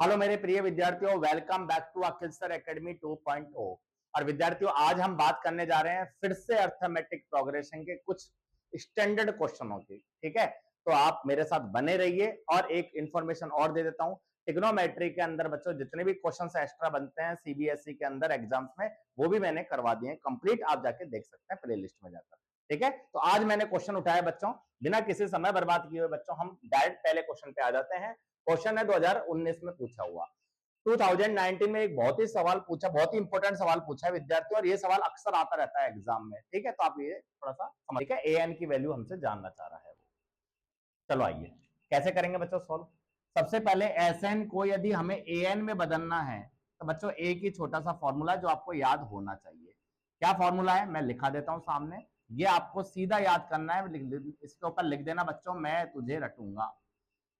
Hello मेरे प्रिय विद्यार्थियों, welcome back to Akhil sir academy 2.0। और विद्यार्थियों, आज हम बात करने जा रहे हैं फिर से अर्थमेटिक प्रोग्रेशन के कुछ स्टैंडर्ड क्वेश्चनों की। ठीक है, तो आप मेरे साथ बने रहिए। और एक इंफॉर्मेशन और दे देता हूं, ट्रिग्नोमेट्री के अंदर बच्चों जितने भी क्वेश्चन एक्स्ट्रा बनते हैं सीबीएसई के अंदर एग्जाम्स में, वो भी मैंने करवा दिए हैं कंप्लीट। आप जाके देख सकते हैं प्ले लिस्ट में जाकर। ठीक है, तो आज मैंने क्वेश्चन उठाया बच्चों, बिना किसी समय बर्बाद किए हुए बच्चों हम डायरेक्ट पहले क्वेश्चन पे आ जाते हैं। क्वेश्चन है 2019 में पूछा हुआ। 2019 में एक बहुत ही सवाल पूछा, बहुत ही इंपॉर्टेंट सवाल पूछा है विद्यार्थियों, और ये सवाल अक्सर आता रहता है एग्जाम में। ठीक है, तो आप ये थोड़ा सा समझ के एन की वैल्यू हमसे जानना चाह रहा है वो। चलो आइए कैसे करेंगे बच्चों सॉल्व। सबसे पहले एस एन को यदि हमें ए एन में बदलना है तो बच्चों एक ही छोटा सा फॉर्मूला जो आपको याद होना चाहिए। क्या फॉर्मूला है मैं लिखा देता हूं सामने, ये आपको सीधा याद करना है। इसके ऊपर लिख देना बच्चों, मैं तुझे रटूंगा।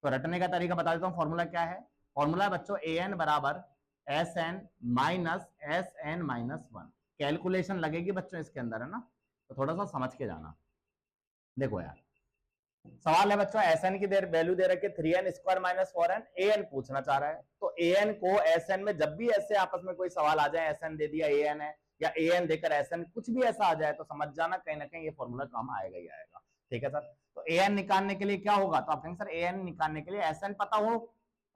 तो रटने का तरीका बता देता हूं। फॉर्मूला क्या है? फॉर्मूला है बच्चों ए एन बराबर S N minus S N minus one. Calculation लगेगी बच्चों इसके अंदर, है ना, तो थोड़ा सा समझ के जाना। देखो यार, सवाल है बच्चों एस एन की वैल्यू दे रखी है 3n square minus 4n। A N पूछना चाह रहा है, तो ए एन को एस एन में जब भी ऐसे आपस में कोई सवाल आ जाए, एस एन दे दिया ए एन है, या ए एन देकर एस एन, कुछ भी ऐसा आ जाए तो समझ जाना कहीं ना कहीं ये फॉर्मूला काम आएगा ही आएगा। ठीक है सर, तो ए एन निकालने के लिए क्या होगा? तो आप कहेंगे सर ए एन निकालने के लिए एस एन पता हो,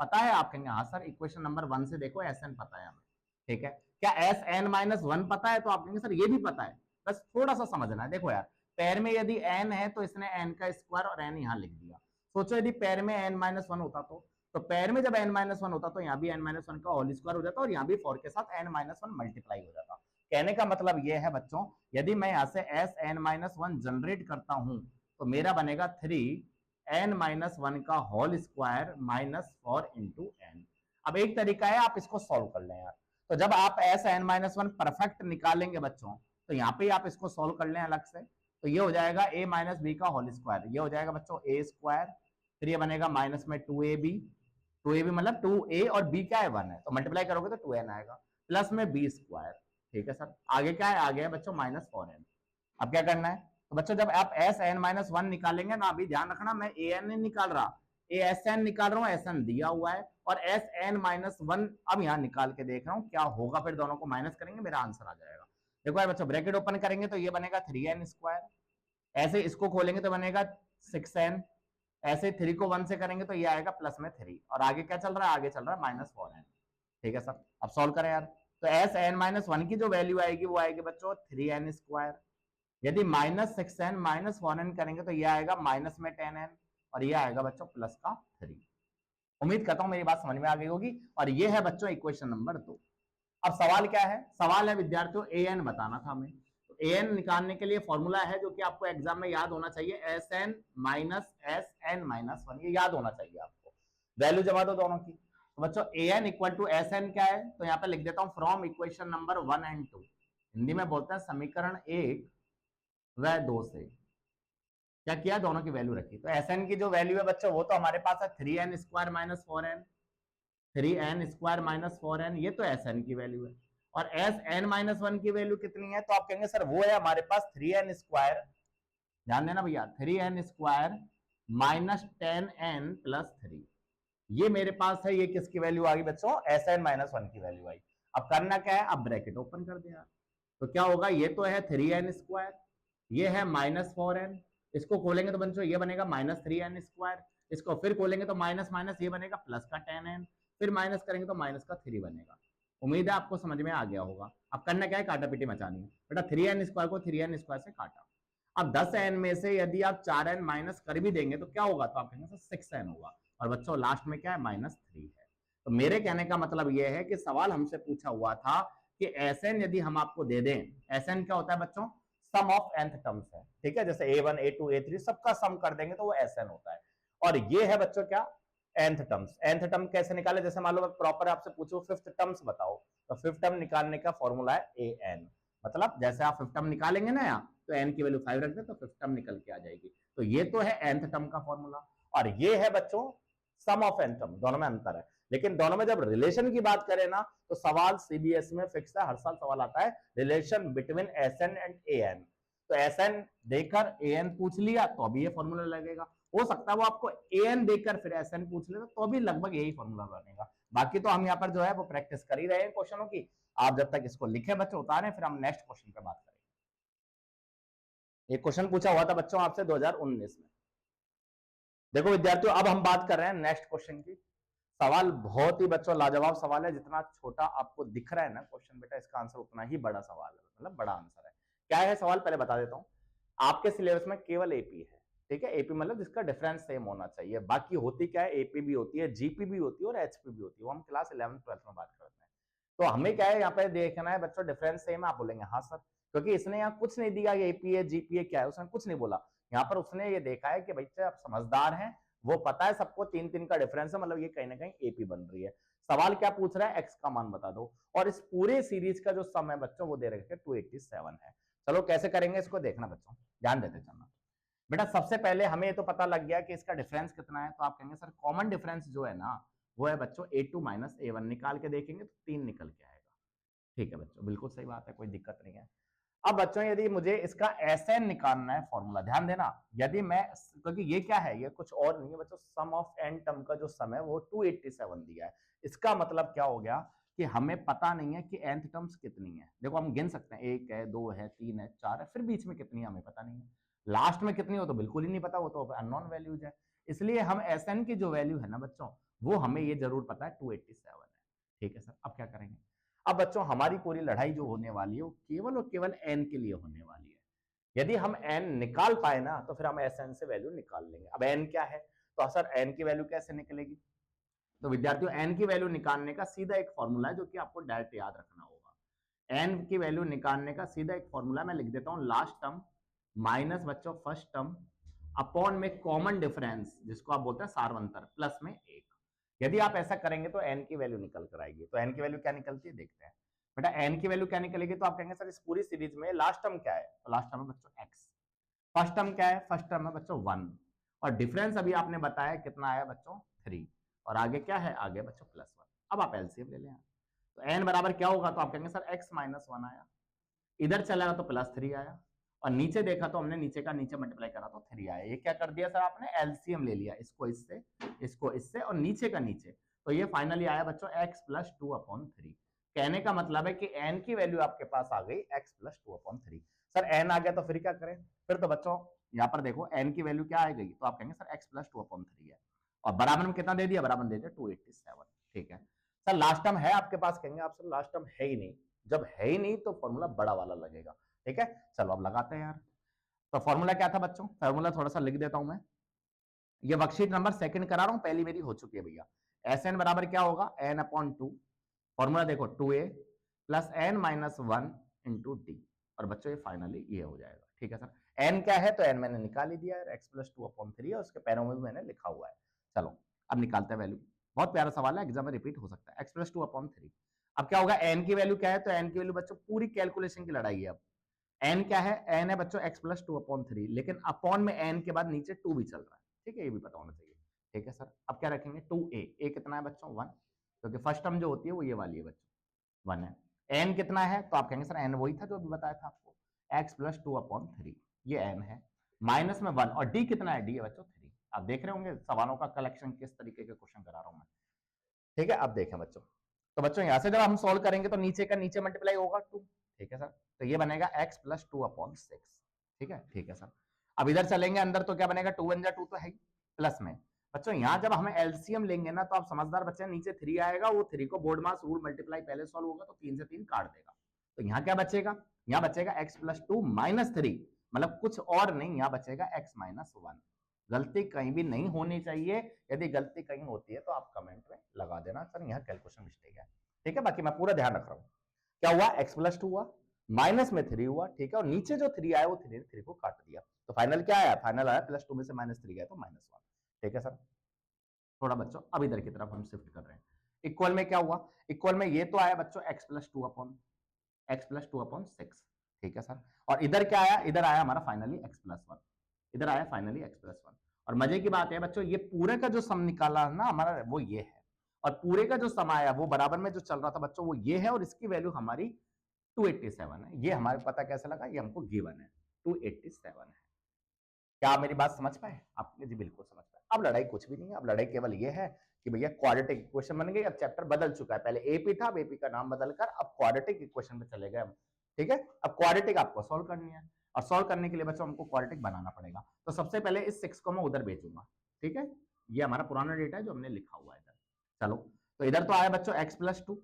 पता है? आप कहेंगे हाँ सर, इक्वेशन नंबर 1 से देखो एस एन पता है हमें। ठीक है, क्या एस एन माइनस 1 पता है? तो आप कहेंगे सर ये भी पता है, बस थोड़ा सा समझना है। देखो यार, पैर में यदि n है तो इसने n का स्क्वायर और n यहाँ लिख दिया। सोचो यदि पैर में n माइनस वन होता तो पैर में जब n माइनस वन होता तो यहाँ भी n माइनस वन का होल स्क्वायर हो जाता और यहाँ भी 4 के साथ n माइनस वन मल्टीप्लाई हो जाता। कहने का मतलब ये है बच्चों, यदि मैं यहाँ से S N minus one generate करता हूं तो मेरा बनेगा 3n माइनस वन का whole square minus 4 into N. अब एक तरीका है, आप इसको सॉल्व कर लें यार। तो जब आप S N minus one perfect निकालेंगे बच्चों, तो यहाँ पे आप इसको सॉल्व कर लें अलग से। तो ये हो जाएगा a माइनस बी का होल स्क्वायर, ये हो जाएगा बच्चों a स्क्वायर, फिर ये बनेगा माइनस में 2ab, 2ab मतलब 2a और b क्या है 1 है, तो मल्टीप्लाई करोगे तो 2n आएगा, प्लस में b स्क्वायर। ठीक है सर, आगे क्या है? आगे है बच्चों माइनस 4n। अब क्या करना है? तो बच्चों जब आप एस एन माइनस वन निकालेंगे ना, अभी ध्यान रखना मैं ए एन नहीं निकाल रहा, ए एस एन निकाल रहा हूँ, एस एन दिया हुआ है, और एस एन माइनस वन अब यहाँ निकाल के देख रहा हूँ क्या होगा, फिर दोनों को माइनस करेंगे मेरा आंसर आ जाएगा। देखो यार बच्चों, ब्रैकेट ओपन करेंगे तो ये बनेगा 3n स्क्वायर, ऐसे इसको खोलेंगे तो बनेगा 6n, ऐसे 3 को 1 से करेंगे तो ये आएगा प्लस में 3, और आगे क्या चल रहा है? आगे चल रहा है माइनस 4n। ठीक है सर, अब सॉल्व करें यार। तो एस एन माइनस वन की जो वैल्यू आएगी वो आएगी बच्चों 3n स्क्वायर। यदि माइनस 6n माइनस 1n करेंगे तो ये आएगा माइनस में 10n, और ये आएगा बच्चों प्लस का 3। उम्मीद करता हूं मेरी बात समझ में आ गई होगी। और ये है बच्चों इक्वेशन नंबर 2। अब सवाल क्या है? सवाल है विद्यार्थियों ए एन बताना था हमें। तो ए एन निकालने के लिए फॉर्मूला है जो कि आपको एग्जाम में याद होना चाहिए, S N minus S N minus one, ये याद होना चाहिए आपको। वैल्यू जमा दो दोनों की। तो बच्चों A N equal to S N क्या है? तो यहाँ पे लिख देता हूँ from equation number 1 and 2। Hindi में बोलते हैं समीकरण 1 व 2 से क्या किया? दोनों की वैल्यू रखी। तो एस एन की जो वैल्यू है बच्चों वो तो हमारे पास है 3n square minus 4n, 3n square minus 4n, ये तो एस एन की वैल्यू है। और एस एन माइनस वन की वैल्यू कितनी है? तो आप कहेंगे सर वो है हमारे पास 3n स्क्वायर, ध्यान देना भैया, 3n square minus 10n plus 3, ये मेरे पास है। ये किसकी वैल्यू आ गई बच्चों? एस एन माइनस वन की वैल्यू आई। अब करना क्या है? अब ब्रैकेट ओपन कर दिया तो क्या होगा? ये तो है 3n स्क्वायर, ये है माइनस 4n, इसको खोलेंगे तो बच्चों ये बनेगा माइनस 3n स्क्वायर, इसको फिर खोलेंगे तो माइनस माइनस ये बनेगा प्लस का 10n, फिर माइनस करेंगे तो माइनस का 3 बनेगा। उम्मीद है आपको समझ में आ गया होगा। अब करना क्या है? काटा पीटी मचानी है बेटा। 3n स्क्वायर को 3n स्क्वायर से काटा। अब 10n में से यदि आप 4n माइनस कर भी देंगे तो क्या होगा? तो आप कहेंगे 6n होगा, और बच्चों लास्ट में क्या है? माइनस 3 है। तो मेरे कहने का मतलब यह है कि सवाल हमसे पूछा हुआ था कि एसएन यदि हम आपको दे दें, एसएन क्या होता है बच्चों? सम ऑफ nth टर्म्स है। ठीक है, जैसे a1 a2 a3 सबका सम कर देंगे तो वो एसएन होता है। और ये है बच्चों क्या? nth terms. nth टर्म कैसे निकाले? जैसे मान लो मैं प्रॉपर आपसे पूछूं फिफ्थ टर्म्स बताओ, तो फिफ्थ टर्म निकालने का फॉर्मूला है an। मतलब जैसे आप फिफ्थ टर्म निकालेंगे ना यहाँ, तो n की वैल्यू 5 रख दे तो फिफ्थ टर्म निकल के आ जाएगी। तो ये तो है nth टर्म का फॉर्मूला, और ये है बच्चों सम ऑफ n टर्म। दोनों में अंतर है, लेकिन दोनों में जब रिलेशन की बात करें ना तो सवाल सीबीएसई में फिक्स है, हर साल सवाल आता है relation between SN and AN. तो एसएन देकर एएन पूछ लिया तो अभी ये फॉर्मूला लगेगा, हो सकता है वो आपको an देकर फिर sn पूछ ले तो भी लगभग यही फॉर्मूला बनेगा। बाकी तो हम यहाँ पर जो है वो प्रैक्टिस कर ही रहे हैं क्वेश्चनों की। आप जब तक इसको लिखे बच्चों उतारें, फिर हम नेक्स्ट क्वेश्चन पे बात करेंगे। एक क्वेश्चन पूछा हुआ था बच्चों आपसे 2019 में। देखो विद्यार्थियों, अब हम बात कर रहे हैं नेक्स्ट क्वेश्चन की। सवाल बहुत ही बच्चों लाजवाब सवाल है। जितना छोटा आपको दिख रहा है ना क्वेश्चन, बेटा इसका आंसर उतना ही बड़ा सवाल है, मतलब बड़ा आंसर है। क्या है सवाल, पहले बता देता हूं। आपके सिलेबस में केवल एपी है, ठीक है। एपी मतलब जिसका डिफरेंस सेम होना चाहिए। बाकी होती क्या है, एपी भी होती है, जीपी भी होती है और एचपी भी होती है। वो हम क्लास 11 12 में बात करते हैं। तो हमें क्या है यहाँ पे देखना है बच्चों, डिफरेंस सेम है। आप बोलेंगे हाँ सर, क्योंकि इसने यहाँ कुछ नहीं दिया एपी है जीपी है क्या है, उसने कुछ नहीं बोला। यहाँ पर उसने ये देखा है कि बच्चे आप समझदार हैं, वो पता है सबको 3 3 का डिफरेंस है, मतलब ये कहीं ना कहीं एपी बन रही है। सवाल क्या पूछ रहा है, एक्स का मान बता दो, और इस पूरे सीरीज का जो सम है बच्चों वो दे रखे 287 है। चलो कैसे करेंगे इसको देखना बच्चों, ध्यान देते चलना। बेटा सबसे पहले हमें ये तो पता लग गया कि इसका डिफरेंस कितना है, तो आप कहेंगे सर कॉमन डिफरेंस जो है ना वो है बच्चों a2 माइनस a1। निकाल के देखेंगे तो 3 निकल के आएगा। ठीक है बच्चों, बिल्कुल सही बात है, कोई दिक्कत नहीं है। अब बच्चों यदि मुझे इसका एसएन निकालना है फॉर्मूला, ध्यान देना। यदि मैं, क्योंकि ये क्या है, ये कुछ और नहीं है बच्चों, सम ऑफ एन टर्म का जो सम है वो 287 दिया है। इसका मतलब क्या हो गया कि हमें पता नहीं है कि nth टर्म्स कितनी है। देखो हम गिन सकते हैं, 1 है, 2 है, 3 है, 4 है, फिर बीच में कितनी है हमें पता नहीं है। लास्ट में कितनी हो तो बिल्कुल ही नहीं पता, वो तो अननोन वैल्यूज है। इसलिए हम एसएन की जो वैल्यू है ना बच्चों, वो हमें ये जरूर पता है 287 है। ठीक है सर, अब क्या करेंगे। अब बच्चों हमारी पूरी लड़ाई जो होने वाली है वो केवल और केवल एन के लिए होने वाली है। यदि हम एन निकाल पाए ना तो फिर हम एस एन से वैल्यू निकाल लेंगे। अब एन क्या है, तो सर एन की वैल्यू कैसे निकलेगी। तो विद्यार्थियों एन की वैल्यू निकालने का सीधा एक फॉर्मूला है जो कि आपको डायरेक्ट याद रखना होगा। एन की वैल्यू निकालने का सीधा एक फॉर्मूला मैं लिख देता हूं, लास्ट टर्म माइनस बच्चों फर्स्ट टर्म अपॉन में कॉमन डिफरेंस जिसको आप बोलते हैं सार्वंतर प्लस में 1। यदि आप ऐसा करेंगे तो एन की वैल्यू निकल कर आएगी। तो एन की वैल्यू क्या निकलती है देखते हैं। बेटा एन की वैल्यू क्या निकलेगी, तो आप कहेंगे सर इस पूरी सीरीज में लास्ट टर्म क्या है, तो लास्ट टर्म है बच्चों एक्स। फर्स्ट टर्म क्या है, फर्स्ट टर्म है बच्चों 1, और डिफरेंस अभी आपने बताया कितना आया बच्चों 3, और आगे क्या है, आगे बच्चों +1। अब आप एलसीएम ले लें। तो एन बराबर क्या होगा, तो आप कहेंगे सर x माइनस 1 आया, इधर चला तो +3 आया, और नीचे देखा तो हमने नीचे का नीचे मल्टीप्लाई करा तो 3 आया। ये क्या कर दिया सर आपने, एलसीएम ले लिया, इसको इससे और नीचे का नीचे। तो ये फाइनली आया बच्चों x + 2/3। कहने का मतलब है कि n की वैल्यू आपके पास आ गई x + 2/3। सर n आ गया तो फिर क्या करें, फिर तो बच्चों यहाँ पर देखो n की वैल्यू क्या आ गई, तो आप कहेंगे सर x + 2/3 है, और बराबर में कितना दे दिया, बराबर दे दिया 287। ठीक है सर, लास्ट टर्म है आपके पास, कहेंगे आप सर लास्ट टर्म है ही नहीं। जब है ही नहीं तो फॉर्मूला बड़ा वाला लगेगा। ठीक है, चलो अब लगाते हैं यार। तो फॉर्मूला क्या था बच्चों, फॉर्मूला थोड़ा सा लिख देता हूं मैं। ये वर्कशीट नंबर सेकंड करा रहा हूं, पहली मेरी हो चुकी है भैया। एस एन बराबर क्या होगा, n/2। फॉर्मूला देखो 2a + n - 1 × d, और बच्चों ये फाइनली ये हो जाएगा। ठीक है सर, n क्या है, तो n मैंने निकाल ही दिया है, x + 2/3 है, उसके पैरों में भी मैंने लिखा हुआ है। चलो अब निकालते हैं वैल्यू। बहुत प्यारा सवाल है, एग्जाम में रिपीट हो सकता है। x + 2/3। अब क्या होगा, n की वैल्यू क्या है, तो n की वैल्यू बच्चों पूरी कैलकुलेशन की लड़ाई है। अब n क्या है, n है बच्चों x + 2/3, लेकिन अपॉन में n के बाद नीचे 2 भी चल रहा है। ठीक है, ये भी पता होना चाहिए। ठीक है सर, अब क्या रखेंगे, 2a, a कितना है बच्चों 1, क्योंकि फर्स्ट टर्म जो होती है वो ये वाली है बच्चों 1 है। n कितना है, तो आप कहेंगे सर n वही था जो अभी बताया था आपको, x + 2/3, ये n है, माइनस में 1, और d कितना है, d है बच्चों 3। आप देख रहे होंगे सवालों का कलेक्शन किस तरीके के क्वेश्चन करा रहा हूं मैं। ठीक है, अब देखें बच्चों, तो बच्चों यहां से जब हम सॉल्व करेंगे तो नीचे का नीचे मल्टीप्लाई होगा 2। ठीक है सर, तो ये बनेगा x + 2/6। ठीक है सर, अब इधर चलेंगे अंदर तो क्या बनेगा, 2 × 1 = 2 तो है प्लस में। बच्चों यहां जब हमें एलसीएम लेंगे ना, तो आप समझदार बच्चे, नीचे 3 आएगा, वो 3 को बोर्ड मास रूल मल्टीप्लाई पहले सॉल्व होगा तो 3 से 3 काट देगा। तो यहाँ क्या बचेगा, यहाँ बचेगा x + 2 - 3, मतलब कुछ और नहीं, यहाँ बचेगा x - 1। गलती कहीं भी नहीं होनी चाहिए। यदि गलती कहीं होती है तो आप कमेंट में लगा देना सर यहाँ कैलकुलेशन मिस्टेक है। ठीक है, बाकी मैं पूरा ध्यान रख रहा हूँ। क्या हुआ, x + 2 हुआ, माइनस में 3 हुआ। ठीक है, और नीचे जो 3 आया वो 3 को काट दिया, तो फाइनल क्या आया, फाइनल आया +2 में से -3 गया तो -1। ठीक है सर, थोड़ा बच्चों अब इधर की तरफ हम शिफ्ट कर रहे हैं। इक्वल में क्या हुआ, इक्वल में ये तो आया बच्चों x + 2/6। ठीक है सर, और इधर क्या आया, इधर आया हमारा फाइनली x + 1, इधर आया फाइनली x + 1। और मजे की बात है बच्चों, ये पूरे का जो सम निकाला ना हमारा वो ये है, और पूरे का जो सम आया वो बराबर में जो चल रहा था बच्चों वो ये है, और इसकी वैल्यू हमारी 287 है। ये हमारे पता कैसे लगा, ये हमको गिवन है 287 है। क्या आप मेरी बात समझ पाए? आपने जी बिल्कुल समझ पाए। अब लड़ाई कुछ भी नहीं है, अब लड़ाई केवल ये है कि भैया क्वाड्रेटिक इक्वेशन बन गई, अब चैप्टर बदल चुका है। पहले एपी था, अब एपी का नाम बदलकर अब क्वाड्रेटिक इक्वेशन पे चले गए हम। ठीक है? अब क्वाड्रेटिक आपको सॉल्व करनी है और सॉल्व करने के लिए बच्चों हमको क्वाड्रेटिक बनाना पड़ेगा। तो सबसे पहले इस 6 को मैं उधर भेजूंगा। ठीक है? ये हमारा पुराना डेटा है जो हमने लिखा हुआ है इधर। चलो, तो इधर तो आया बच्चों x+2,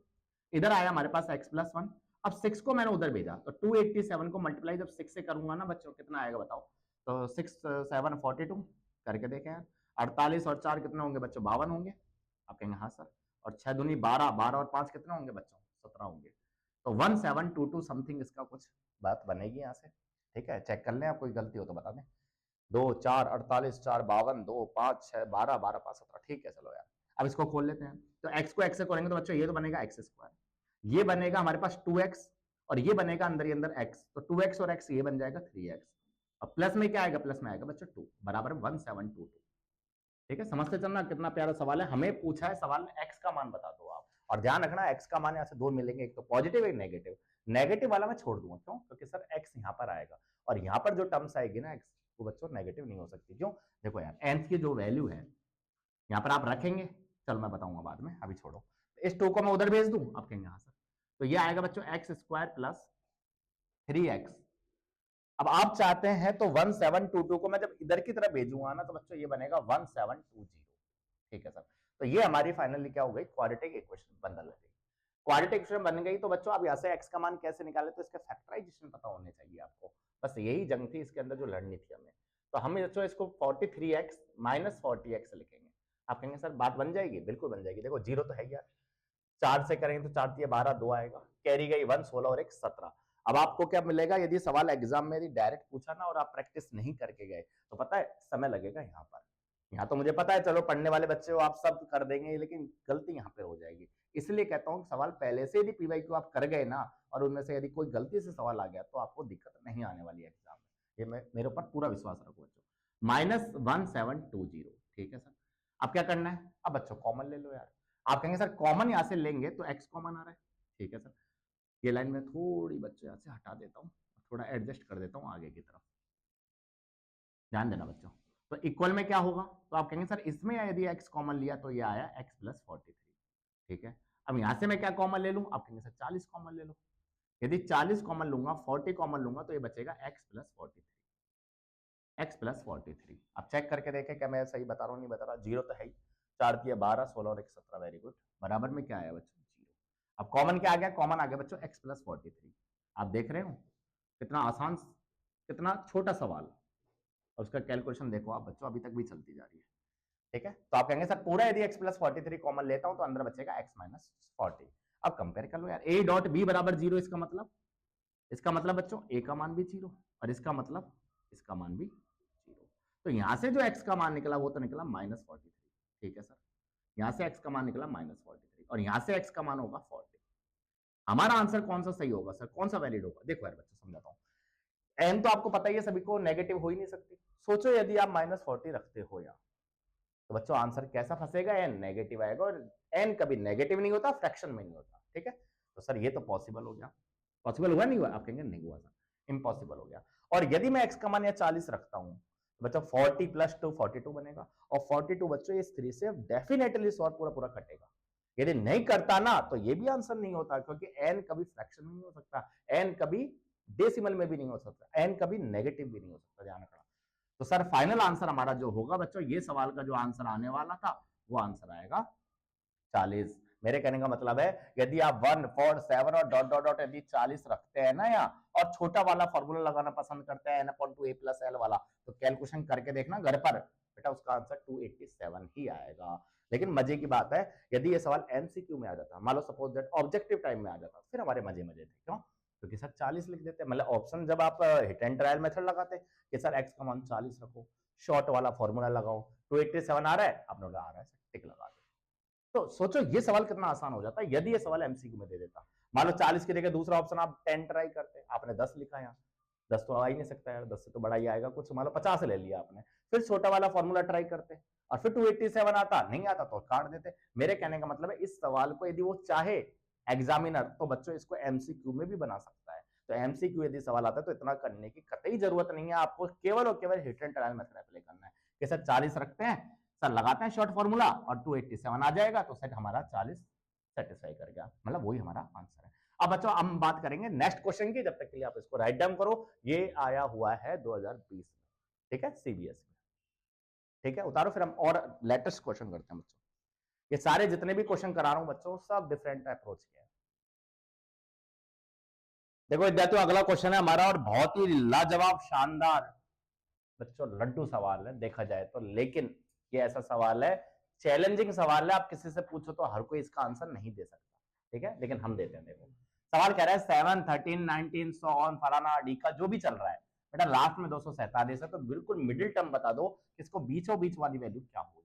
इधर आया हमारे पास x+1। अब 6 को मैंने उधर भेजा तो 287 को मल्टीप्लाई जब 6 से करूंगा ना बच्चों, कितना आएगा बताओ? तो 6 7 42 करके देखें यार। 48 और 4 कितने होंगे बच्चों? 52 होंगे। आप कहेंगे हाँ सर। और 6 दूनी 12, 12 और 5 कितने होंगे बच्चों? 17 होंगे। तो 1722 समथिंग इसका कुछ बात बनेगी यहाँ से। ठीक है, चेक कर लें, आप कोई गलती हो तो बता दें। 2 4 48 4 52 2 5 6 12 12 5 17। ठीक है चलो यार, अब इसको खोल लेते हैं। तो x को x से खोलेंगे तो बच्चों ये तो बनेगा x स्क्वायर, ये बनेगा हमारे पास 2x और ये बनेगा अंदर ही अंदर x, तो 2x और x ये बन जाएगा 3x। अब प्लस में क्या आएगा? प्लस में आएगा बच्चों 2 बराबर 1722। ठीक है, समझते चलना कितना प्यारा सवाल है। हमें पूछा है सवाल में x का मान बता दो आप, और ध्यान रखना x का मान यहाँ से दो मिलेंगे, एक तो पॉजिटिव एक नेगेटिव। नेगेटिव वाला मैं छोड़ दूंगा, क्यों? क्योंकि सर x यहाँ पर आएगा और यहाँ पर जो टर्म्स आएगी ना x, वो बच्चों नेगेटिव नहीं हो सकती। क्यों? देखो यार, nth की जो वैल्यू है यहाँ पर आप रखेंगे, चल मैं बताऊंगा बाद में, अभी छोड़ो। इस 2 को मैं उधर भेज दूं, आप कहेंगे हाँ सर। तो ये आएगा बच्चों x स्क्वायर प्लस 3x। अब आप चाहते हैं तो 1722 को मैं जब इधर की तरफ भेजूंगा ना तो बच्चों ये बनेगा 1720। ठीक है सर, तो ये हमारी फाइनली क्या हो गई? क्वाड्रेटिक इक्वेशन बन गई। क्वाड्रेटिक इक्वेशन बन गई तो बच्चों अब यहाँ से x का मान कैसे निकाले? तो इसके फैक्टराइजेशन पता होने चाहिए आपको, बस यही जंग थी इसके अंदर जो लड़नी थी हमें। तो हम बच्चों इसको 43x माइनस 40x लिखेंगे। आप कहेंगे सर बात बन जाएगी? बिल्कुल बन जाएगी। देखो जीरो तो है यार, 4 से करेंगे तो 4 दिए 12, 2 आएगा, कैरी गई 1 16 और 1 17। अब आपको क्या मिलेगा? यदि सवाल एग्जाम में यदि डायरेक्ट पूछा ना और आप प्रैक्टिस नहीं करके गए तो पता है समय लगेगा यहाँ पर। यहाँ तो मुझे पता है चलो पढ़ने वाले बच्चे हो आप सब कर देंगे, लेकिन गलती यहाँ पे हो जाएगी। इसलिए कहता हूँ सवाल पहले से यदि पीवाईक्यू आप कर गए ना और उनमें से यदि कोई गलती से सवाल आ गया तो आपको दिक्कत नहीं आने वाली है एग्जाम में। ये मेरे ऊपर पूरा विश्वास रखो बच्चों। -1720। ठीक है सर, अब क्या करना है? अब बच्चों कॉमन ले लो यार। आप कहेंगे सर कॉमन यहां से लेंगे तो x कॉमन आ रहा है। ठीक है सर, ये लाइन में थोड़ी बच्चों यहां से हटा देता हूं, थोड़ा एडजस्ट कर देता हूं आगे की तरफ, ध्यान देना बच्चों। तो इक्वल में क्या होगा? तो आप कहेंगे सर इसमें यदि x कॉमन लिया तो ये आया x+43। ठीक है, अब यहां से मैं क्या कॉमन ले लूं? आप कहेंगे सर 40 कॉमन ले लो। यदि 40 कॉमन लूंगा, 40 कॉमन लूंगा तो ये बचेगा x+43। x+43। अब चेक करके देखें क्या मैं सही बता रहा हूँ नहीं बता रहा। जीरो तो है ही, 4 दिया 12 16 और 1 17। वेरी गुड, बराबर में क्या आया बच्चों? जीरो। अब कॉमन क्या आ गया? कॉमन आ गया बच्चों x+43। आप देख रहे हो कितना आसान, कितना छोटा सवाल, और उसका कैलकुलेशन देखो आप बच्चों अभी तक भी चलती जा रही है। ठीक है, तो आप कहेंगे सर पूरा यदि x+43 कॉमन लेता हूं तो अंदर बचेगा x-40। अब कंपेयर कर लो यार, a डॉट b बराबर जीरो, इसका मतलब बच्चों a का मान भी जीरो और इसका मतलब इसका मान भी जीरो। तो यहां से जो x का मान निकला वो तो निकला -43। ठीक है सर, यहां से x का मान निकला -43 और यहां से x का मान होगा 40। हमारा आंसर कौन सा सही होगा सर? कौन सा वैलिड होगा? देखो यार बच्चों समझाता हूं। n तो आपको पता ही है सभी को नेगेटिव हो ही नहीं सकती। सोचो यदि आप -40 रखते हो यार तो बच्चों आंसर कैसा फंसेगा? n नेगेटिव आएगा और n कभी नेगेटिव नहीं होता, फ्रैक्शन में नहीं होता। ठीक है, तो सर ये तो पॉसिबल हो गया। पॉसिबल हुआ नहीं हुआ? आप कहेंगे नहीं हुआ सर, इम्पॉसिबल हो गया। और यदि मैं x का मान या 40 रखता हूं तो बच्चों 40 + 2 42 बनेगा और 42 बच्चों इस 3 से डेफिनेटली 100 पूरा पूरा कटेगा। यदि नहीं करता ना तो ये भी आंसर नहीं होता, क्योंकि n कभी फ्रैक्शन में नहीं हो सकता, n कभी डेसिमल में भी नहीं हो सकता, n कभी नेगेटिव भी नहीं हो सकता, ध्यान रखना। तो सर फाइनल आंसर हमारा जो होगा बच्चों, ये सवाल का जो आंसर आने वाला था वो आंसर आएगा 40। मेरे कहने का मतलब है यदि आप 1 4 7 और डॉट डॉट डॉट यदि 40 रखते हैं ना यहाँ और छोटा वाला फॉर्मूला लगाना पसंद करते हैं n/2a+l वाला, तो कैलकुलेशन करके देखना घर पर बेटा, उसका आंसर 287 ही आएगा। लेकिन मजे की बात है यदि ये सवाल एमसीक्यू में आ जाता, मान लो सपोज दैट ऑब्जेक्टिव टाइम में आ जाता, फिर हमारे मजे मजे थे। क्यों? क्योंकि सर 40 लिख देते, मतलब ऑप्शन जब आप हिट एंड ट्रायल मेथड लगाते कि सर x का मान 40 रखो, शॉर्ट वाला फॉर्मूला लगाओ, 287 आ रहा है, आपने बोला आ रहा है, टिक लगा दो। तो सोचो ये सवाल कितना आसान हो जाता है यदि ये सवाल एमसीक्यू में दे देता। मान लो 40 की जगह दूसरा ऑप्शन आप 10 ट्राई करते, आपने 10 लिखा यहाँ, 10 तो आ ही नहीं सकता यार, 10 से तो बड़ा ही आएगा कुछ, मान लो 50 ले लिया आपने, फिर छोटा वाला फॉर्मूला ट्राई करते और फिर 287 आता, नहीं आता तो काट देते। मेरे कहने का मतलब है इस सवाल को यदि वो चाहे एग्जामिनर तो बच्चों इसको एमसीक्यू में भी बना सकता है। तो एमसीक्यू यदि सवाल आता है तो इतना करने की कतई जरूरत नहीं है, आपको केवल और केवल hit and trial method apply करना है कि सर 40 रखते हैं, सर लगाते हैं शॉर्ट फॉर्मूला और 287 आ जाएगा, तो सेट हमारा 40 सेटिस्फाई कर गया, मतलब वही हमारा आंसर है। अब बच्चों हम बात करेंगे नेक्स्ट क्वेश्चन की, जब तक के लिए आप इसको राइट डाउन करो। ये आया हुआ है 2020 में, ठीक है, सीबीएसई में, ठीक है। उतारो, फिर हम और लेटेस्ट क्वेश्चन करते हैं बच्चों। ये सारे जितने भी क्वेश्चन करा रहा हूं बच्चों, सब डिफरेंट अप्रोच के हैं। देखो विद्यार्थियों, अगला क्वेश्चन है हमारा और बहुत ही लाजवाब शानदार बच्चों लड्डू सवाल है देखा जाए तो, लेकिन ये ऐसा सवाल है, चैलेंजिंग सवाल है, आप किसी से पूछो तो हर कोई इसका आंसर नहीं दे सकता, ठीक है, लेकिन हम देते हैं। देखो सवाल कह रहा है 7, 13, 19 सो ऑन फलाना डी का जो भी चल रहा है बेटा, लास्ट में 247 है, तो बिल्कुल मिडिल टर्म बता दो इसको बीचों बीच वाली वैल्यू क्या होगी।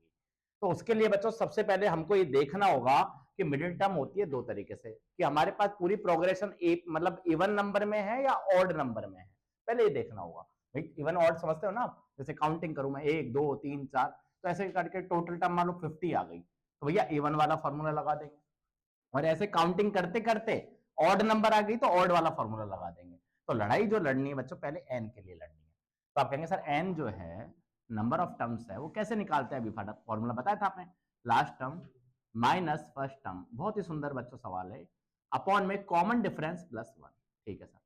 तो उसके लिए बच्चों सबसे पहले हमको ये देखना होगा कि मिडिल टर्म होती है दो तरीके से, कि हमारे पास पूरी प्रोग्रेशन मतलब इवन नंबर में है या ऑड नंबर में है, पहले ये देखना होगा। इवन ऑड समझते हो ना, जैसे काउंटिंग करूं मैं 1 2 3 4, तो ऐसे करके टोटल टर्म मान लो 50 आ गई, तो भैया इवन वाला फॉर्मूला लगा देंगे, और ऐसे काउंटिंग करते करते ऑड नंबर आ गई तो ऑड वाला फॉर्मूला लगा देंगे। तो लड़ाई जो लड़नी है बच्चों, पहले एन के लिए लड़नी है। तो आप कहेंगे सर एन जो है नंबर ऑफ टर्म्स है, वो कैसे निकालते हैं? अभी फॉर्मूला बताया था आपने, last term minus first term. बहुत ही सुंदर बच्चों सवाल है, अपॉन में कॉमन डिफरेंस प्लस 1, ठीक है सर।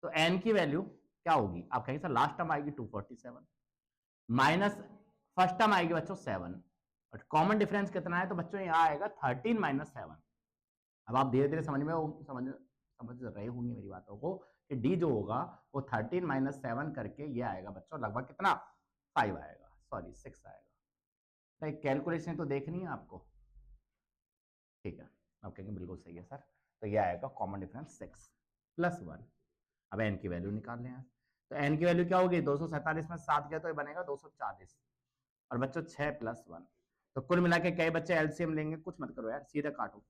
तो एन की वैल्यू क्या होगी? आप कहेंगे सर लास्ट टर्म आएगी 247 माइनस फर्स्ट टर्म आएगी बच्चों 7, और कॉमन डिफरेंस कितना है? तो बच्चों यहाँ आएगा 13 माइनस 7। अब आप धीरे धीरे समझ रहे होंगे मेरी बातों को कि डी जो होगा वो 13 माइनस 7 करके ये आएगा बच्चों लगभग कितना, 5 आएगा, सॉरी 6 आएगा। तो कैलकुलेशन तो देखनी है आपको, ठीक है। आप कहेंगे बिल्कुल सही है सर, तो ये आएगा कॉमन डिफरेंस 6 प्लस 1। अब एन की वैल्यू निकाल लें, तो एन की वैल्यू क्या होगी? 247 में 7 गया तो ये बनेगा 240, और बच्चों 6 प्लस 1, तो कुल मिला के कई बच्चे एलसीएम लेंगे, कुछ मत करो यार, सीधे काटो।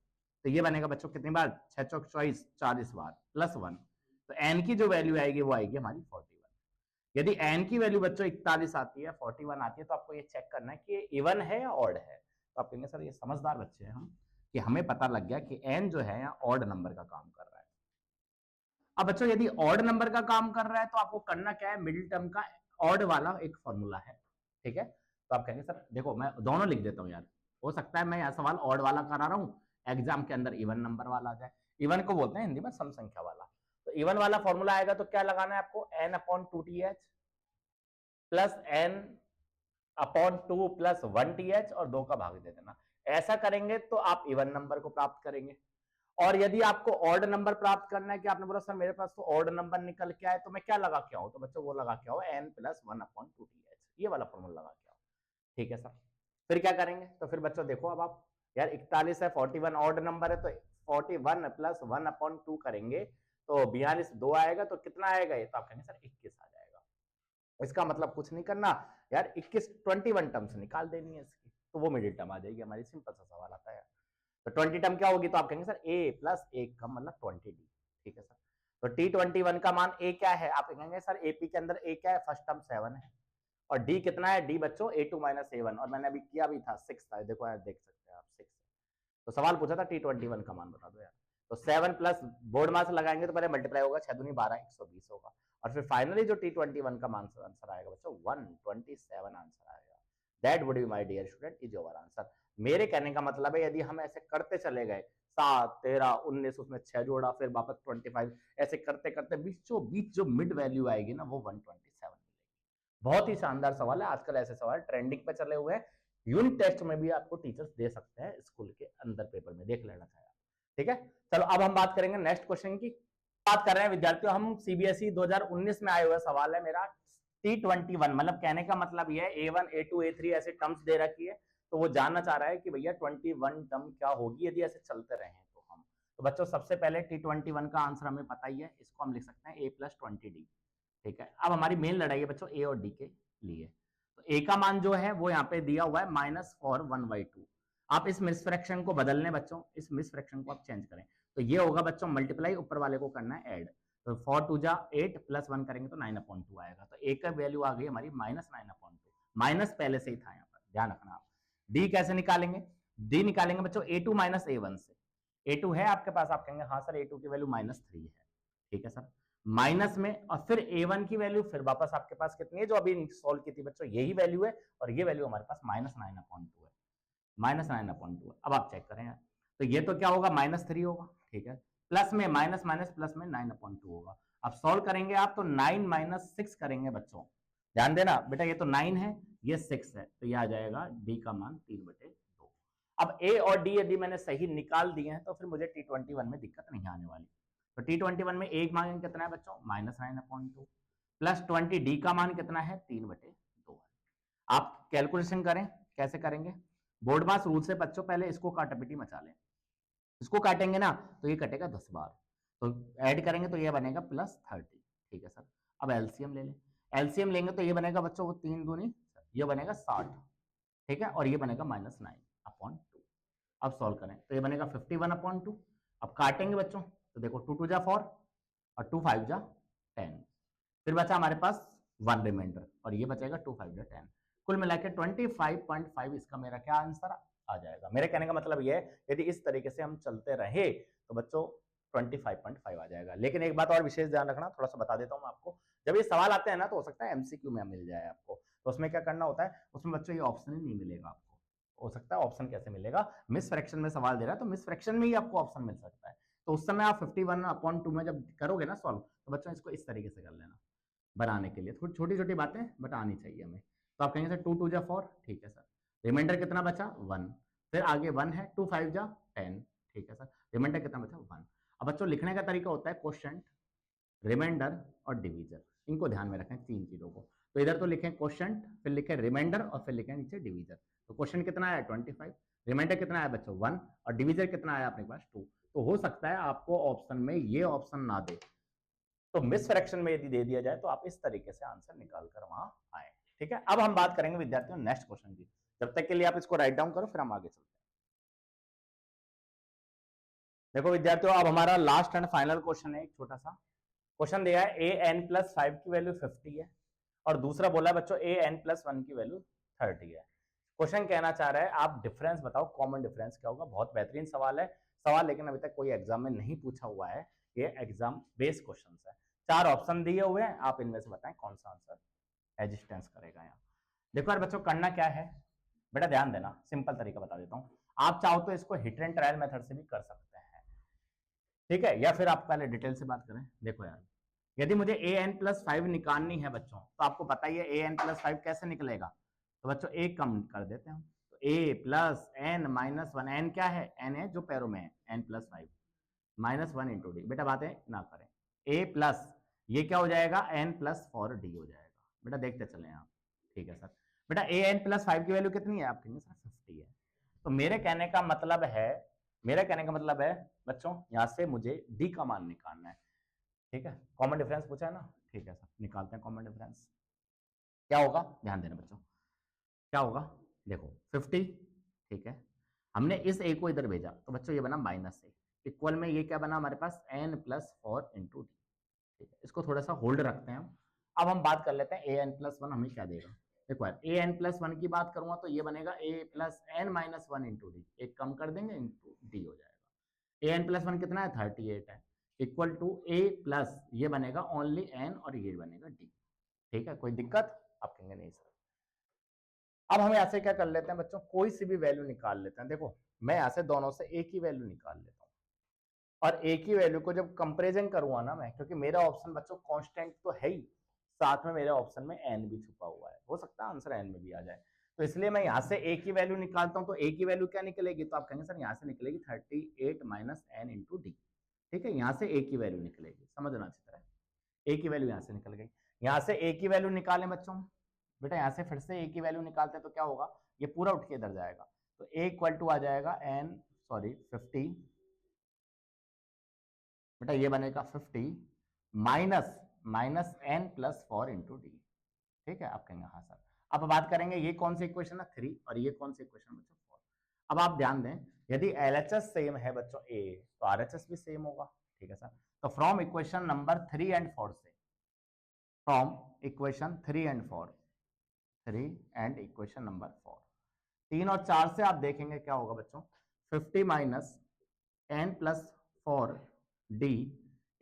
तो ये बनेगा बच्चों कितनी बार? 6 चौक 24, 40 बार प्लस 1। तो एन की जो वैल्यू आएगी वो आएगी हमारी 41। यदि एन की वैल्यू बच्चों 41 आती है, 41 आती है, तो आपको ये चेक करना है कि ये इवन है या ऑड है। तो आप कहेंगे सर ये समझदार बच्चे हैं हम, कि हमें पता लग गया कि एन जो है यहाँ ऑड नंबर का काम कर रहा है। अब बच्चों यदि ऑड नंबर का काम कर रहा है तो आपको करना क्या है? मिडिल टर्म का ऑड वाला एक फॉर्मूला है, ठीक है। तो आप कहेंगे सर देखो मैं दोनों लिख देता हूँ यार, हो सकता है मैं यहाँ सवाल ऑड वाला करा रहा हूँ, एग्जाम के अंदर इवन नंबर वाला आ जाए। इवन को बोलते हैं हिंदी में सम संख्या वाला। तो इवन वाला फॉर्मूला आएगा तो क्या लगाना है आपको? n upon 2th plus n upon 2 plus 1th और 2 का भाग दे देना। ऐसा करेंगे तो आप इवन नंबर को प्राप्त करेंगे। और यदि आपको ऑड नंबर प्राप्त करना है, कि आपने बोला सर मेरे पास तो ऑड नंबर निकल के आए तो मैं क्या लगा के आऊं? तो बच्चों वो लगा के आओ n प्लस 1 अपॉन 2th, ये वाला फॉर्मूला लगा के आओ, ठीक है सर। फिर क्या करेंगे? तो फिर बच्चों देखो अब आप यार 41 है, 41 ऑड नंबर है, तो 41 प्लस 1 अपॉन 2 करेंगे तो 42 2 आएगा, तो कितना आएगा ये? तो आप कहेंगे सर 21 आ जाएगा। इसका मतलब कुछ नहीं करना यार, 21 टर्म्स निकाल देनी है इसकी, तो वो मिडिल टर्म आ जाएगी हमारी। सिंपल सा सवाल आता है। तो 20 टर्म क्या होगी? तो आप कहेंगे सर a प्लस 1 का मतलब 20d, ठीक है सर। तो t21 का मान a क्या है? आप कहेंगे सर ap के अंदर a क्या है? फर्स्ट टर्म 7 है, और d कितना है? d बच्चों a2 माइनस a1, और मैंने अभी किया भी था 6 था, देखो यार देख सकते हैं आप 6। तो सवाल पूछा था t21 का मान बता दो यार, तो 7 प्लस बोर्ड मास लगाएंगे तो पहले मल्टीप्लाई होगा, 6 दूनी 12, 120 होगा, और फिर फाइनली जो t21 का आंसर आएगा बच्चों 127 आंसर आएगा। That would be my dear student is your answer. मेरे कहने का मतलब है यदि हम ऐसे करते चले गए 7 13 19 उसमें 6 जोड़ा फिर वापस 25, ऐसे करते करते बीचों बीच जो मिड वैल्यू आएगी ना वो 127 मिलेगी। बहुत ही शानदार सवाल है, आजकल ऐसे सवाल ट्रेंडिंग पे चले हुए हैं, यूनिट टेस्ट में भी आपको टीचर्स दे सकते हैं, स्कूल के अंदर पेपर में देख लेना चाहिए, ठीक है। चलो अब हम बात करेंगे नेक्स्ट क्वेश्चन की। बात कर रहे हैं विद्यार्थियों हम सीबीएसई 2019 में आए हुए सवाल है मेरा T21, मतलब कहने का मतलब ये है A1 A2 A3 ऐसे टर्म्स दे रखी है, तो वो जानना चाह रहा है कि भैया 21 टर्म क्या होगी यदि ऐसे चलते रहे तो हम। तो बच्चों सबसे पहले T21 का आंसर हमें पता ही है, इसको हम लिख सकते हैं a प्लस 20d, ठीक है। अब हमारी मेन लड़ाई है बच्चों a और d के लिए। तो a का मान जो है वो यहाँ पे दिया हुआ है -1/2। आप इस मिस फ्रैक्शन को बदल लें बच्चों, इस मिस फ्रैक्शन को आप चेंज करें, तो ये होगा बच्चों मल्टीप्लाई, ऊपर वाले को करना है ऐड, तो 4 2 जा 8 प्लस 1 करेंगे तो 9/2 आएगा। तो a का वैल्यू आ गई हमारी -9/2, माइनस पहले से ही था यहाँ पर, ध्यान रखना आप। d कैसे निकालेंगे? d निकालेंगे बच्चों a2 माइनस a1 से। a2 है आपके पास? आप कहेंगे हाँ सर a2 की वैल्यू -3 है, ठीक है सर। माइनस में, और फिर a1 की वैल्यू फिर वापस आपके पास कितनी है जो अभी सॉल्व की थी बच्चों, यही वैल्यू है, और ये वैल्यू हमारे पास -9/2 है, -9/2 है। अब आप चेक करें, तो ये तो क्या होगा -3 होगा, ठीक है, प्लस में माइनस माइनस प्लस में 9/2 होगा। अब सॉल्व करेंगे आप तो 9 - 6 करेंगे बच्चों, ध्यान देना बेटा, ये तो 9 है, ये 6 है, तो ये आ जाएगा डी का मान 3/2। अब ए और डी यदि मैंने सही निकाल दिए हैं तो फिर मुझे T21 में दिक्कत नहीं आने वाली। तो T21 में एक मान कितना है बच्चों, -9/2, प्लस 20 डी का मान कितना है, 3/2 है। आप कैलकुलेशन करें, कैसे करेंगे, बोर्ड मास रूल से बच्चों पहले इसको काटापिटी मचा लें, इसको काटेंगे ना तो ये कटेगा 10 बार, तो ऐड करेंगे तो ये बनेगा +30, ठीक है सर। अब एलसीएम ले लें, एलसीएम लेंगे तो ये बनेगा बच्चों, वो 3 दूनी, ये बनेगा 60, ठीक है, और ये बनेगा -9/2। अब सॉल्व करें तो ये बनेगा 51/2। अब काटेंगे बच्चों तो देखो 2 2 जा 4 और 2 5 जा 10, फिर बचा हमारे पास 1 रिमाइंडर, और ये बचेगा 2 5 जा 10, कुल मिला के 25.5 इसका मेरा क्या आंसर आ जाएगा। मेरे कहने का मतलब ये है यदि इस तरीके से हम चलते रहे तो बच्चों 25.5 आ जाएगा। लेकिन एक बात और विशेष ध्यान रखना, थोड़ा सा बता देता हूँ मैं आपको, जब ये सवाल आते हैं ना तो हो सकता है एमसीक्यू में मिल जाए आपको, तो उसमें क्या करना होता है, उसमें बच्चों ये ऑप्शन ही नहीं मिलेगा आपको, हो सकता है ऑप्शन कैसे मिलेगा, मिस फ्रैक्शन में सवाल दे रहा है तो मिस फ्रैक्शन में ही आपको ऑप्शन मिल सकता है, तो उस समय आप 51/2 में जब करोगे ना सॉल्व तो बच्चों इसको इस तरीके से कर लेना, बनाने के लिए थोड़ी छोटी छोटी बातें बट आनी चाहिए हमें। तो आप कहेंगे सर 2 2 जा 4, ठीक है सर, रिमाइंडर कितना बचा 1, फिर आगे 1 है, 2 5 जा 10, ठीक है सर, रिमाइंडर कितना बचा 1। अब बच्चों लिखने का तरीका होता है क्वोशंट, रिमाइंडर और डिवीजर, इनको ध्यान में रखें तीन चीजों को। तो इधर तो लिखें क्वोशंट, फिर लिखें रिमाइंडर और फिर लिखें नीचे डिवीजर। तो क्वोशंट कितना आया 25, रिमाइंडर कितना आया बच्चों 1, और डिवीजर कितना आया अपने पास 2। तो हो सकता है आपको ऑप्शन में ये ऑप्शन ना दे, तो मिस फ्रैक्शन में यदि दे दिया जाए तो आप इस तरीके से आंसर निकाल कर वहां आए, ठीक है। अब हम बात करेंगे विद्यार्थियों नेक्स्ट क्वेश्चन की, जब तक के लिए आप इसको राइट डाउन करो फिर हम आगे चलते हैं। देखो विद्यार्थियों, अब हमारा लास्ट एंड फाइनल क्वेश्चन है, एक छोटा सा क्वेश्चन दिया है, an+5 की वैल्यू 50 है और दूसरा बोला बच्चों an+1 की वैल्यू 30 है। क्वेश्चन कहना चाह रहा है आप डिफरेंस बताओ, कॉमन डिफरेंस क्या होगा। बहुत बेहतरीन सवाल है, सवाल लेकिन अभी तक कोई एग्जाम में नहीं पूछा हुआ है, ये एग्जाम बेस्ड क्वेश्चन है। 4 ऑप्शन दिए हुए हैं, आप इनमें से बताएं कौन सा आंसर एग्जिस्टेंस करेगा यहाँ। देखो यार बच्चों, करना क्या है बेटा, ध्यान देना, सिंपल तरीका बता देता हूँ। आप चाहो तो इसको हिट एंड ट्रायल मेथड से भी कर सकते हैं, ठीक है, या फिर आप पहले डिटेल से बात करें। देखो यार, यदि मुझे an+5 निकालनी है बच्चों, तो आपको पता ही है an+5 कैसे निकलेगा, तो बच्चों एक कम कर देते हैं हम, तो a+n-1, n क्या है, n है जो पैरों में है, n+5 -1 इंटू डी। बेटा बातें ना करें, a प्लस ये क्या हो जाएगा n+4d हो जाएगा, बेटा देखते चले आप, ठीक है सर। बेटा an+5 की वैल्यू कितनी है, आप कहेंगे सर 50 है, तो मेरे कहने का मतलब है, मेरा कहने का मतलब है बच्चों यहां से मुझे डी का मान निकालना है, ठीक है। कॉमन डिफरेंस पूछा है ना, ठीक है सर, निकालते हैं कॉमन डिफरेंस। क्या होगा, ध्यान देना बच्चों, क्या होगा, देखो 50, ठीक है, हमने इस ए को इधर भेजा तो बच्चों ये बना -a, इक्वल में ये क्या बना हमारे पास n+4 इंटू डी, ठीक है। इसको थोड़ा सा होल्ड रखते हैं हम। अब हम बात कर लेते हैं an+1 हमें क्या देगा। देखो यार an+1 की बात करूंगा तो ये बनेगा a+n-1 इंटू डी, एक कम कर देंगे इंटू डी हो जाएगा। an+1 कितना है 38 है, इक्वल टू a प्लस ये बनेगा ओनली n और ये बनेगा d, ठीक है। कोई दिक्कत, आप कहेंगे नहीं सर। अब हम यहाँ से क्या कर लेते हैं बच्चों, कोई सी भी वैल्यू निकाल लेते हैं। देखो मैं यहाँ से दोनों से एक ही वैल्यू निकाल लेता हूँ, और एक ही वैल्यू को जब कंपेरिजन करूंगा ना मैं, क्योंकि मेरा ऑप्शन बच्चों कांस्टेंट तो है ही, साथ में मेरे ऑप्शन में n भी छुपा हुआ है, हो सकता है आंसर n में भी आ जाए, तो इसलिए मैं यहाँ से एक ही वैल्यू निकालता हूँ। तो एक ही वैल्यू क्या निकलेगी, तो आप कहेंगे सर यहाँ से निकलेगी 38 माइनस n इंटू डी, ठीक है, यहाँ से एक ही वैल्यू निकलेगी, समझना अच्छी तरह, एक ही वैल्यू यहाँ से निकल गई। यहाँ से एक ही वैल्यू निकालें बच्चों, बेटा यहाँ से फिर से एक ही वैल्यू निकालते हैं तो क्या होगा, ये पूरा उठ के इधर जाएगा, तो a इक्वल टू आ जाएगा n, सॉरी 50, बेटा ये बनेगा 50 माइनस n+4 इंटू डी, ठीक है। आप कहेंगे हाँ सर। अब बात करेंगे ये कौन सी इक्वेशन है 3 और ये कौन सी इक्वेशन बच्चों 4। अब आप ध्यान दें, यदि LHS सेम है बच्चों a तो RHS भी सेम होगा, ठीक है सर। तो फ्रॉम इक्वेशन नंबर 3 एंड 4 से, from equation 3 and 4, 3 and equation number 4, 3 और 4 से आप देखेंगे क्या होगा बच्चों, 50 minus n+4 D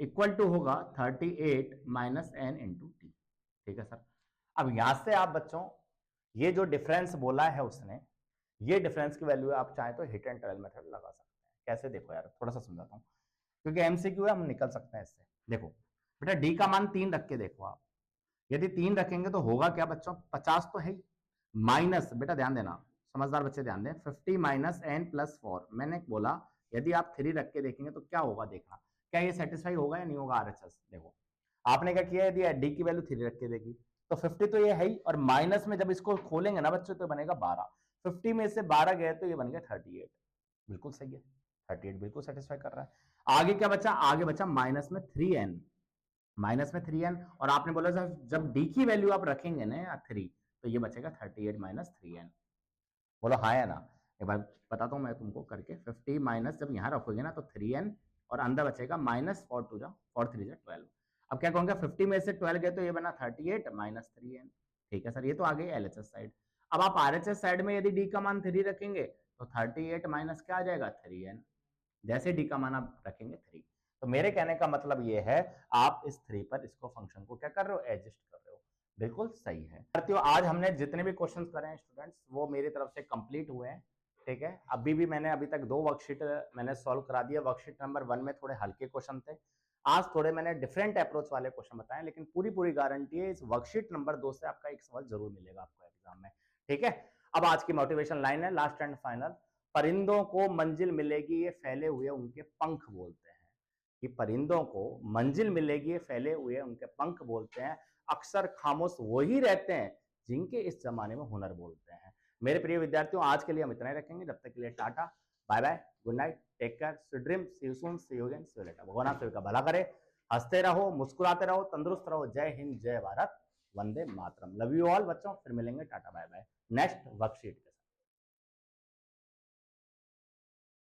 equal to होगा 38 माइनस एन इंटू टी। ठीक है सर। अब यहां से आप बच्चों ये जो डिफरेंस बोला है उसने, ये डिफरेंस की वैल्यू आप चाहे तो हिट एंड ट्रायल मेथड लगा सकते हैं। कैसे देखो यार, थोड़ा सा समझाता हूँ, क्योंकि एमसीक्यू है, हम निकल सकते हैं इससे। देखो बेटा, डी का मान 3 रख के देखो आप। यदि 3 रखेंगे तो होगा क्या बच्चों, 50 तो है ही, माइनस, बेटा ध्यान देना, समझदार बच्चे ध्यान दें, 50 माइनस एन प्लस 4। मैंने बोला यदि आप 3 रख के देखेंगे तो क्या होगा, देखना क्या ये सेटिस्फाई होगा या नहीं होगा आरएचएस। देखो आपने क्या किया, यदि डी की वैल्यू 3 रख के देखी तो 50 तो ये है ही, और माइनस में जब इसको खोलेंगे ना बच्चों तो बनेगा 12। 50 में से 12 गए तो ये बन गया 38। बिल्कुल सही है, 38 बिल्कुल सेटिस्फाई कर रहा है। आगे क्या बचा, आगे बचा माइनस में 3n, माइनस में 3n, और आपने बोला जब डी की वैल्यू आप रखेंगे ना 3, तो ये बचेगा 38 माइनस 3n। बोलो हाँ या ना। एक बार बताता हूँ मैं तुमको करके, 50 माइनस जब यहाँ रखोगे ना तो 3n, और अंदर बचेगा माइनस 4 3 12। अब क्या कहूंगा, 50 में से 12 गए तो ये बना 38 माइनस 3n। ठीक है सर, ये तो आ गई एलएचएस साइड। अब आप आरएचएस साइड में यदि डी का मान 3 रखेंगे तो 38 माइनस क्या आ जाएगा 3n। जैसे डी का मान आप रखेंगे 3। तो मेरे कहने का मतलब ये है, आप इस 3 पर इसको फंक्शन को क्या कर रहे हो, एडजस्ट कर रहे हो। बिल्कुल सही है साथियों। आज हमने जितने भी क्वेश्चन करे हैं स्टूडेंट्स, वो मेरी तरफ से कंप्लीट हुए हैं। ठीक है, अभी भी मैंने अभी तक 2 वर्कशीट मैंने सॉल्व करा दिया। वर्कशीट नंबर 1 में थोड़े हल्के क्वेश्चन थे, आज थोड़े मैंने डिफरेंट अप्रोच वाले क्वेश्चन बताए, लेकिन पूरी पूरी गारंटी है इस वर्कशीट नंबर 2 से आपका एक सवाल जरूर मिलेगा आपको एग्जाम में। ठीक है, अब आज की मोटिवेशन लाइन है, लास्ट एंड फाइनल। परिंदों को मंजिल मिलेगी ये फैले हुए उनके पंख बोलते हैं। कि परिंदों को मंजिल मिलेगी ये फैले हुए उनके पंख बोलते हैं। अक्सर खामोश वही रहते हैं जिनके इस जमाने में हुनर बोलते हैं। मेरे प्रिय विद्यार्थियों, आज के लिए हम इतना ही रखेंगे। जब तक के लिए tata, bye bye, good night, take care, sweet dream, see you soon, see you again, see you later. भगवान आप सभी का भला करे, हंसते रहो, मुस्कुराते रहो, तंदुरुस्त रहो। जय हिंद, जय भारत, वंदे मातरम। लव यू ऑल बच्चों, फिर मिलेंगे, tata bye bye next worksheet के साथ।